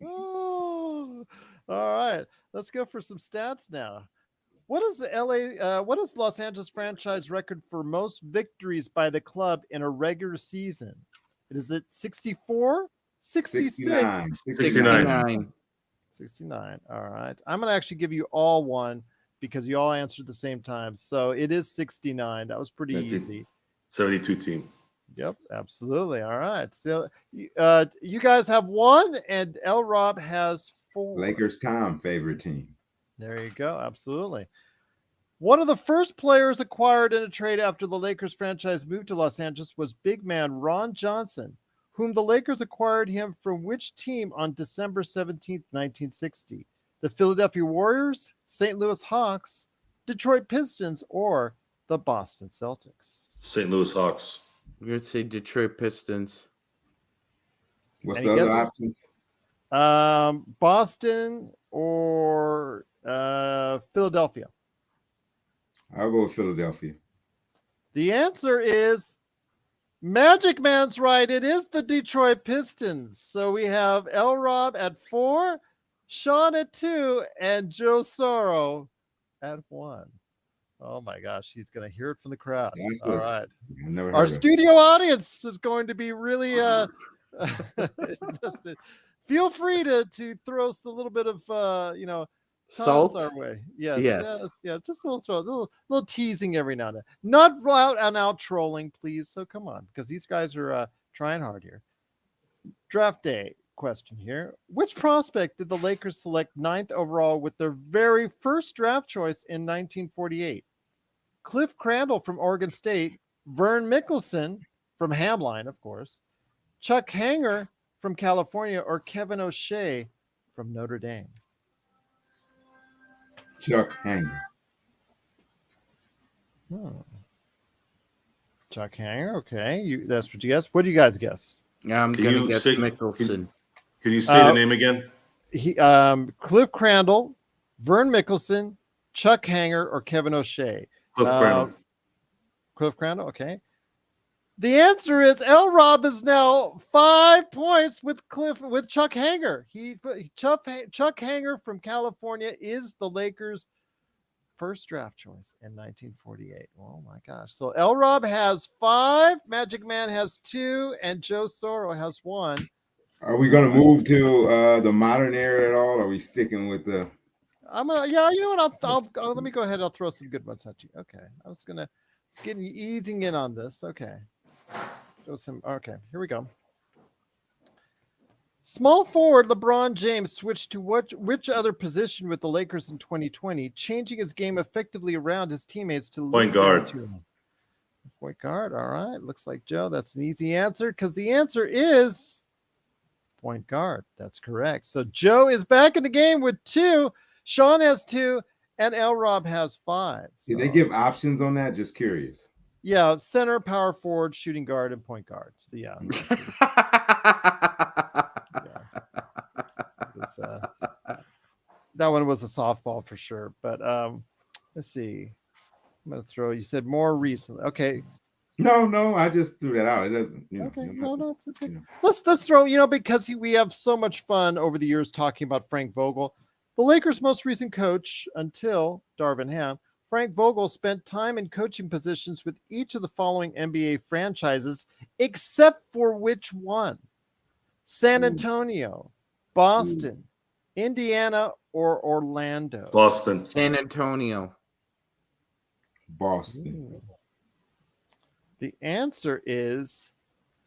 Oh, all right. Let's go for some stats now. What is Los Angeles franchise record for most victories by the club in a regular season? Is it 64, 66, 69. 69? All right. I'm going to actually give you all one because you all answered the same time. So it is 69. That was pretty 19. easy. 72 team. Yep, absolutely. All right. So you guys have one and LRob has 4. Lakers Tom favorite team. There you go. Absolutely. One of the first players acquired in a trade after the Lakers franchise moved to Los Angeles was big man Ron Johnson, whom the Lakers acquired him from which team on December 17th, 1960? The Philadelphia Warriors, St. Louis Hawks, Detroit Pistons, or the Boston Celtics? St. Louis Hawks. I'm gonna say Detroit Pistons. What's Any the other guesses? options? Boston or Philadelphia? I'll go with Philadelphia. The answer is MagicMan's right. It is the Detroit Pistons. So we have LRob at 4, Sean at 2, and Joe Soro at 1. Oh my gosh, he's going to hear it from the crowd. That's All good. right. I never heard Our of it. studio audience is going to be really interested. Feel free to throw us a little bit of Salt. our way. Yes, Yes. yeah, just a little teasing every now and then. Not out and out trolling, please. So come on, because these guys are trying hard here. Draft day question here. Which prospect did the Lakers select 9th overall with their very first draft choice in 1948? Cliff Crandall from Oregon State, Vern Mickelson from Hamline, of course, Chuck Hanger from California, or Kevin O'Shea from Notre Dame? Chuck Hanger. Chuck Hanger, okay. That's what you guess. What do you guys guess? I'm Can gonna you guess say- Mickelson. Can you say the name again? Cliff Crandall, Vern Mickelson, Chuck Hanger, or Kevin O'Shea? Cliff Crandall. Cliff Crandall, okay. The answer is LRob is now 5 points with Chuck Hanger. Chuck Hanger from California is the Lakers' first draft choice in 1948. Oh my gosh. So LRob has 5, MagicMan has 2, and Joe Soro has 1. Are we going to move to the modern era at all? Or are we sticking with the? I'm gonna, yeah, you know what? I'll let me go ahead. I'll throw some good ones at you. Okay, I was gonna easing in on this. Okay, okay, here we go. Small forward LeBron James switched to which other position with the Lakers in 2020, changing his game effectively around his teammates to Point guard. Point guard. All right, looks like Joe. That's an easy answer because the answer is point guard. That's correct. So Joe is back in the game with 2. Sean has 2, and LRob has 5. So, Did they give options on that? Just curious. yeah, center, power forward, shooting guard, and point guard. So yeah. That one was a softball for sure. But let's see. I'm gonna throw. You said more recently. Okay. No, I just threw that out. It doesn't. Okay. No, it's okay. Yeah. Let's throw. Because we have so much fun over the years talking about Frank Vogel, the Lakers' most recent coach until Darvin Ham. Frank Vogel spent time in coaching positions with each of the following NBA franchises, except for which one? San Antonio, Boston, Indiana, or Orlando? Boston. San Antonio. Boston. The answer is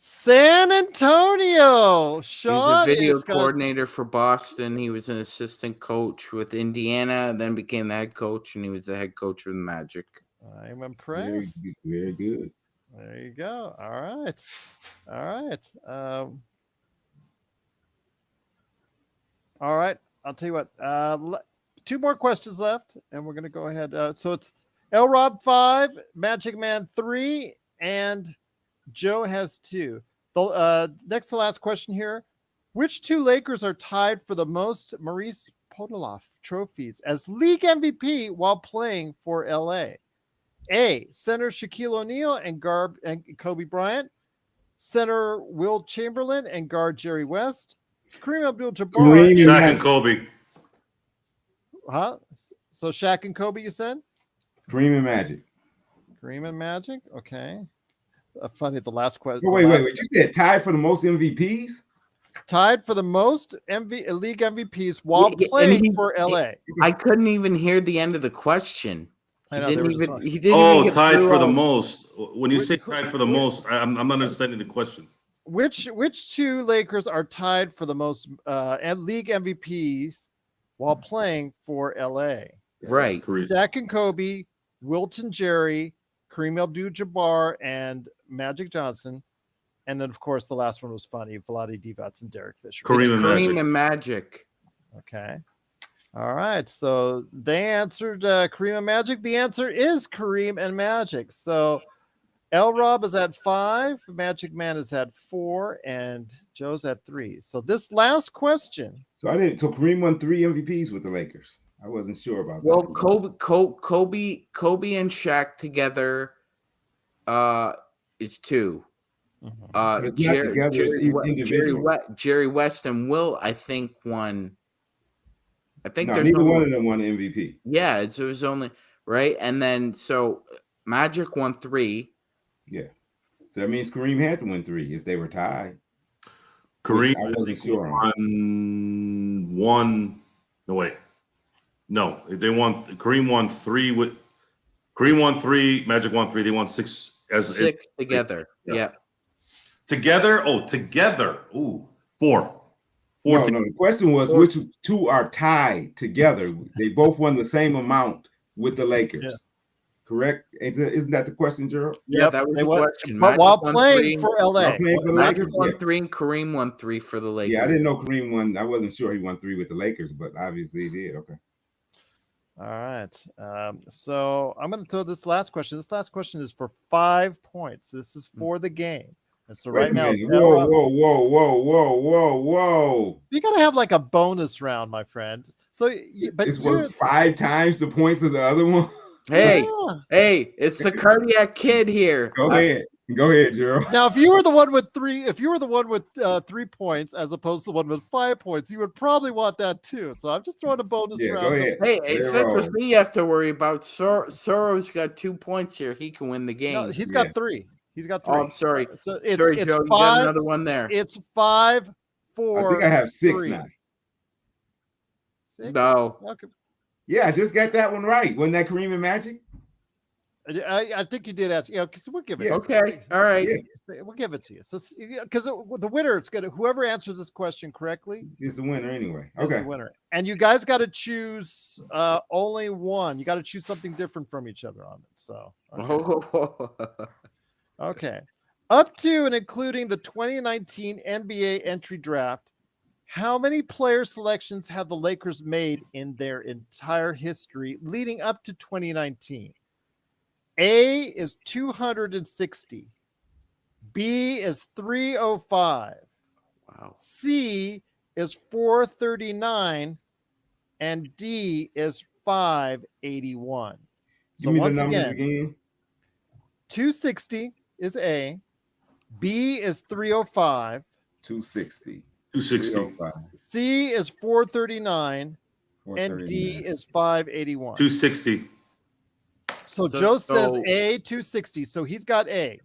San Antonio. He was a Sean video is got coordinator for Boston. He was an assistant coach with Indiana, then became the head coach, and he was the head coach of the Magic. I'm Very, impressed. very good. There you go. All right. All right. All right. I'll tell you what. Two more questions left, and we're going to go ahead. So it's LRob 5, MagicMan 3, and Joe has 2. The next to last question here. Which 2 Lakers are tied for the most Maurice Podoloff trophies as league MVP while playing for LA? A. Center Shaquille O'Neal and guard and Kobe Bryant. Center Will Chamberlain and guard Jerry West. Kareem Abdul-Jabbar. Kareem Shaq and Kobe. Huh? So Shaq and Kobe, you said? Kareem and Magic. Kareem and Magic? Okay. Funny, the last question. Oh, wait. You said tied for the most MVPs? Tied for the most league MVPs while playing for LA. I couldn't even hear the end of the question. I know, He they were didn't just even. on. He didn't even get Tied through for the all- most. When you say tied for the most, I'm not understanding the question. Which 2 Lakers are tied for the most league MVPs while playing for LA? Right. Shaq and Kobe, Wilton Jerry, Kareem Abdul-Jabbar, and Magic Johnson. And then, of course, the last one was funny. Vlade Divac and Derek Fisher. Kareem and Magic. Okay. All right. So they answered Kareem and Magic. The answer is Kareem and Magic. So LRob is at 5, MagicMan is at 4, and Joe's at 3. So this last question. So Kareem won 3 MVPs with the Lakers. I wasn't sure about Well, that. Kobe and Shaq together is 2. But it's not together, it's individual. Jerry West and Will, I think, won. I think there's neither one of them won MVP. Yeah, it was only right, and then so Magic won 3. Yeah, so that means Kareem had to win 3 if they were tied. Kareem, I wasn't sure on one. No, wait. No, they won. Kareem won 3 with. Kareem won 3. Magic won 3. They won 6 as 6 together. Yeah. Together. Oh, together. Ooh, 4. 4. No, the question was which 2 are tied together. They both won the same amount with the Lakers. Yeah. Correct? Isn't that the question, Gerald? Yeah, that was the question. But Magic while won playing 3. for LA. Magic won 3 and Kareem won 3 for the Lakers. Yeah, I didn't know Kareem won. I wasn't sure he won 3 with the Lakers, but obviously he did. Okay. All right. So I'm going to throw this last question. This last question is for 5 points. This is for the game. And so right now, whoa. You got to have like a bonus round, my friend. So, but it's worth 5 times the points of the other one. Hey, it's the cardiac kid here. Go ahead, Gerald. Now, if you were the one with 3 points as opposed to the one with 5 points, you would probably want that too. So I'm just throwing a bonus round. Go ahead. Hey, it's not just me you have to worry about. Soro's got 2 points here. He can win the game. No, he's got 3. He's got 3. Oh, I'm sorry. So it's Joe, 5. you got another one there. It's 5, 4. I think I have 6 3. now. 6? No. Okay. Yeah, I just got that one right. Wasn't that Kareem and Magic? I think you did ask. Yeah, because we'll give it. Yeah. Okay. All right. Yeah. We'll give it to you. So, because the winner, it's gonna whoever answers this question correctly is the winner anyway. is the winner. And you guys got to choose only one. You got to choose something different from each other on it. So, okay. Up to and including the 2019 NBA entry draft, how many player selections have the Lakers made in their entire history leading up to 2019? A is 260. B is 305. Wow. C is 439. And D is 581. So once again, 260 is A. B is 305. 260. 260. C is 439. And D is 581. 260. So Joe says A, 260. So he's got A.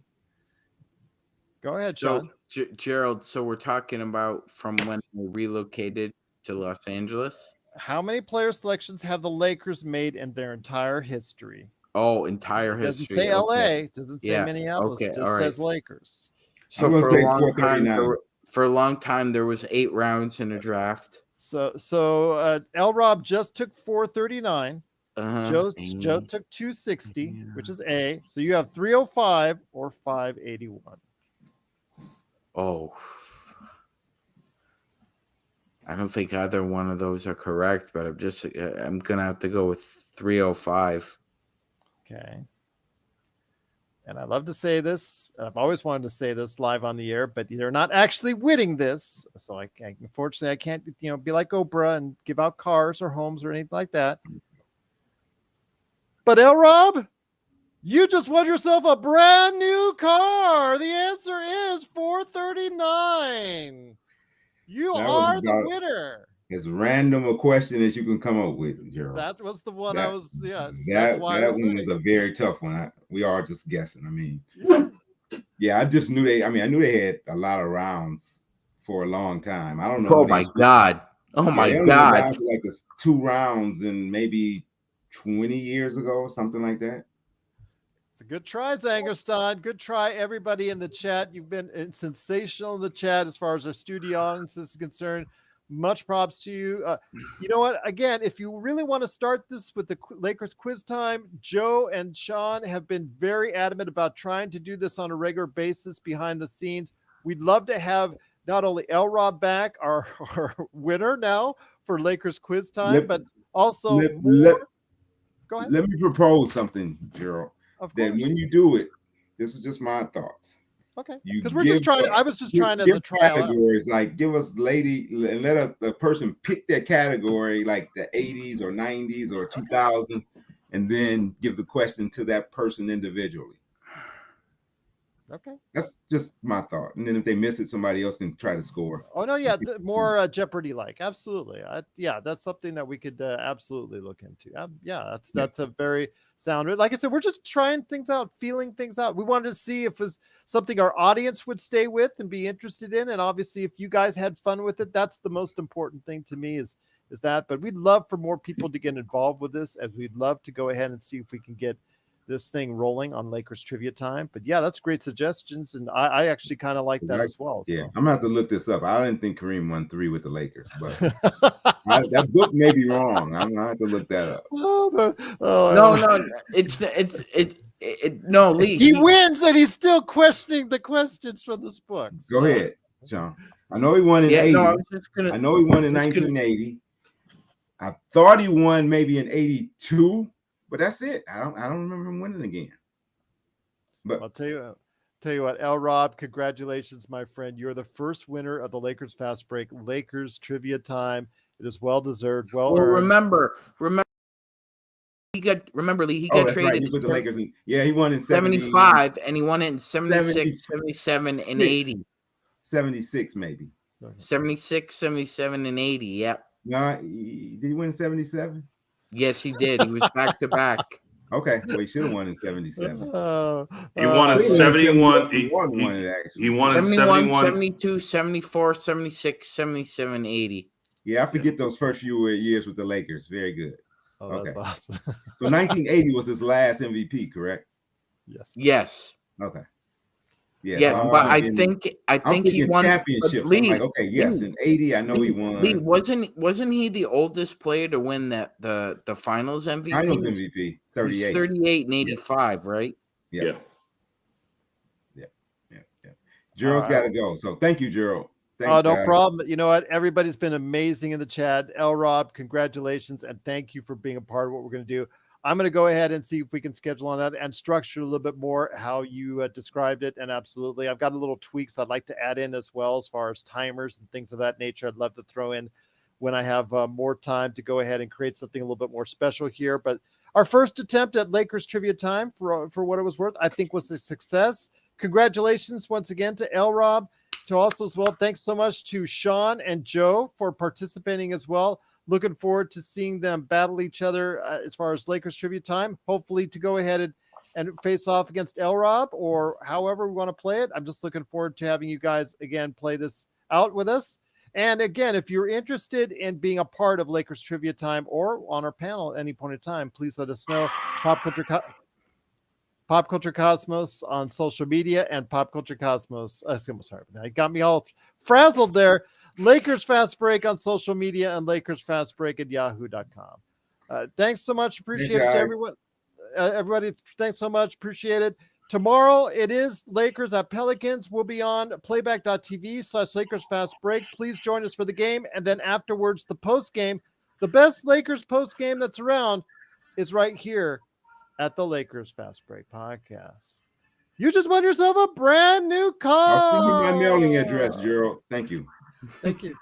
Go ahead, Sean. Gerald, so we're talking about from when they relocated to Los Angeles? How many player selections have the Lakers made in their entire history? Oh, entire history. Doesn't say LA. Doesn't say Minneapolis. Just says Lakers. So I'm gonna for say a long time, 439. there was 8 rounds in a draft. So LRob just took 439. Joe took 260, which is A. So you have 305 or 581. Oh, I don't think either one of those are correct, but I'm gonna have to go with 305. Okay. And I love to say this. I've always wanted to say this live on the air, but they're not actually winning this. So unfortunately, I can't, be like Oprah and give out cars or homes or anything like that. But LRob, you just won yourself a brand new car. The answer is 439. You are the winner. As random a question as you can come up with, Gerald. That was the one that's why that one was a very tough one. We are just guessing. I mean, I just knew I knew they had a lot of rounds for a long time. I don't know. Oh my God. Oh my God. Like 2 rounds and maybe 20 years ago, something like that. It's a good try, Zangerston. Good try, everybody in the chat. You've been sensational in the chat as far as our studio audience is concerned. Much props to you. You know what? Again, if you really want to start this with the Lakers quiz time, Joe and Sean have been very adamant about trying to do this on a regular basis behind the scenes. We'd love to have not only LRob back, our winner now for Lakers quiz time, but also go ahead. Let me propose something, Gerald. That when you do it, this is just my thoughts. Okay, because I was just trying to try categories. Like, give us and let the person pick their category, like the 80s or 90s or 2000, and then give the question to that person individually. Okay, that's just my thought. And then if they miss it, somebody else can try to score. Oh no, yeah, more Jeopardy like. Absolutely, that's something that we could absolutely look into. That's a very sound. Like I said, we're just trying things out, feeling things out. We wanted to see if it was something our audience would stay with and be interested in, and obviously, if you guys had fun with it, that's the most important thing to me. Is that? But we'd love for more people to get involved with this, and we'd love to go ahead and see if we can get this thing rolling on Lakers trivia time. But that's great suggestions, and I actually kind of like that as well. Yeah, so. I'm gonna have to look this up. I didn't think Kareem won 3 with the Lakers, but that book may be wrong. I'm gonna have to look that up. No, Lee. He wins, and he's still questioning the questions from this book. Go ahead, John. I know he won in 80. I know he won in 1980. I thought he won maybe in 82. But that's it. I don't remember him winning again. But I'll tell you what, LRob, congratulations, my friend. You're the first winner of the Lakers Fast Break Lakers Trivia Time. It is well deserved, well earned. Remember, he got traded. Right. He put the Lakers in. Yeah, he won in 75, and he won it in 76, 77, and 80. 76, maybe. 76, 77, and 80. Yep. No, did he win in 77? Yes, he did. He was back to back. Okay, well, he should have won in 77. He won in 71. He won in 71, 72, 74, 76, 77, 80. Yeah, I forget those first few years with the Lakers. Very good. Oh, that's awesome. So 1980 was his last MVP, correct? Yes. Okay. Yes, but I think he won championship. Lee, like, okay, yes, in 80, I know he won. Lee, wasn't he the oldest player to win the finals MVP? Finals MVP, 38. 38 and 85, right? Yeah. Gerald's got to go. So thank you, Gerald. Thanks, no guys. problem. You know what? Everybody's been amazing in the chat. LRob, congratulations, and thank you for being a part of what we're going to do. I'm going to go ahead and see if we can schedule on that and structure a little bit more how you described it. And absolutely, I've got a little tweaks I'd like to add in as well as far as timers and things of that nature. I'd love to throw in when I have more time to go ahead and create something a little bit more special here. But our first attempt at Lakers Trivia Time, for what it was worth, I think was a success. Congratulations once again to LRob. To also as well, thanks so much to Sean and Joe for participating as well. Looking forward to seeing them battle each other as far as Lakers Trivia Time. Hopefully to go ahead and face off against LRob or however we want to play it. I'm just looking forward to having you guys, again, play this out with us. And again, if you're interested in being a part of Lakers Trivia Time or on our panel at any point in time, please let us know. Pop Culture Cosmos on social media, and Pop Culture Cosmos. Sorry, it got me all frazzled there. Lakers Fast Break on social media and Lakers Fast Break at yahoo.com. Thanks so much. Appreciate it to everyone. Everybody, thanks so much. Appreciate it. Tomorrow it is Lakers at Pelicans. We'll be on playback.tv/Lakers Fast Break. Please join us for the game. And then afterwards, the post game, the best Lakers post game that's around is right here at the Lakers Fast Break podcast. You just won yourself a brand new car. I'll send you my mailing address, Gerald. Thank you. Thank you.